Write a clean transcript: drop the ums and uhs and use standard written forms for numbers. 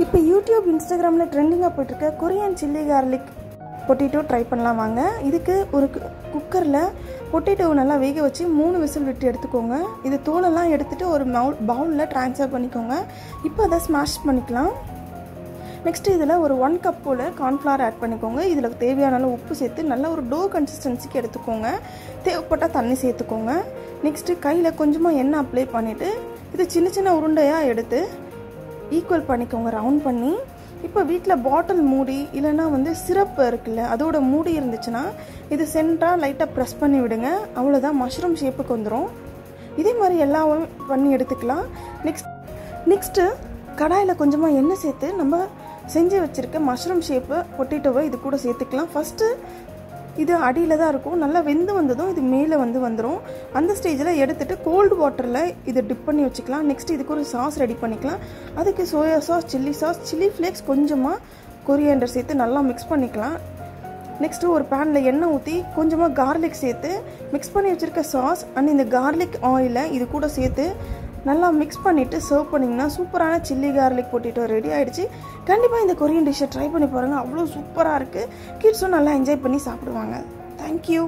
இப்போ யூடியூப் இன்ஸ்டாகிராமில் ட்ரெண்டிங்காக போய்ட்டுருக்க Korean chilli garlic potato try பண்ணலாம் வாங்க. இதுக்கு ஒரு குக்கரில் பொட்டேட்டோவை நல்லா வேக வச்சு 3 விசில் விட்டு எடுத்துக்கோங்க. இது தோலெல்லாம் எடுத்துகிட்டு ஒரு பவுலில் ட்ரான்ஸ்ஃபர் பண்ணிக்கோங்க. இப்போ அதை ஸ்மாஷ் பண்ணிக்கலாம். நெக்ஸ்ட்டு இதில் ஒரு 1 கப் போல் கார்ன்ஃப்ளவர் ஆட் பண்ணிக்கோங்க. இதில் தேவையான உப்பு சேர்த்து நல்லா ஒரு டோ கன்சிஸ்டன்சிக்கு எடுத்துக்கோங்க. தேவைப்பட்டால் தண்ணி சேர்த்துக்கோங்க. நெக்ஸ்ட்டு கையில் கொஞ்சமாக எண்ணெய் அப்ளை பண்ணிவிட்டு இது சின்ன சின்ன உருண்டையாக எடுத்து ஈக்குவல் பண்ணிக்கோங்க, ரவுண்ட் பண்ணி. இப்போ வீட்டில் பாட்டில் மூடி இல்லைனா சிரப் இருக்குல்ல, அதோட மூடி இருந்துச்சுன்னா இது சென்டராக லைட்டாக ப்ரெஸ் பண்ணி விடுங்க. அவ்வளோதான், மஷ்ரூம் ஷேப்புக்கு வந்துடும். இதே மாதிரி எல்லாம் பண்ணி எடுத்துக்கலாம். நெக்ஸ்ட்டு கடாயில் கொஞ்சமாக எண்ணெய் சேர்த்து நம்ம செஞ்சு வச்சுருக்க மஷ்ரூம் ஷேப்பு பொட்டேட்டோவை இது கூட சேர்த்துக்கலாம். ஃபஸ்ட்டு இது அடியில் தான் இருக்கும். நல்லா வெந்து வந்ததும் இது மேலே வந்துடும். அந்த ஸ்டேஜில் எடுத்துகிட்டு கோல்டு வாட்டரில் இதை டிப் பண்ணி வச்சுக்கலாம். நெக்ஸ்ட் இதுக்கு ஒரு சாஸ் ரெடி பண்ணிக்கலாம். அதுக்கு சோயா சாஸ், சில்லி ஃப்ளேக்ஸ், கொஞ்சமாக கொரியாண்டர் சேர்த்து நல்லா மிக்ஸ் பண்ணிக்கலாம். நெக்ஸ்ட்டு ஒரு பேனில் எண்ணெய் ஊற்றி கொஞ்சமாக கார்லிக் சேர்த்து மிக்ஸ் பண்ணி வச்சுருக்க சாஸ் அண்ட் இந்த கார்லிக் ஆயிலை இது கூட சேர்த்து நல்லா மிக்ஸ் பண்ணிவிட்டு சர்வ் பண்ணிங்கன்னா சூப்பரான சில்லி கார்லிக் பொட்டேட்டோ ரெடி ஆகிடுச்சு. கண்டிப்பாக இந்த கொரியன் டிஷ்ஷை ட்ரை பண்ணி பாருங்கள். அவ்வளோ சூப்பராக இருக்குது. கிட்ஸும் நல்லா என்ஜாய் பண்ணி சாப்பிடுவாங்க. தேங்க்யூ.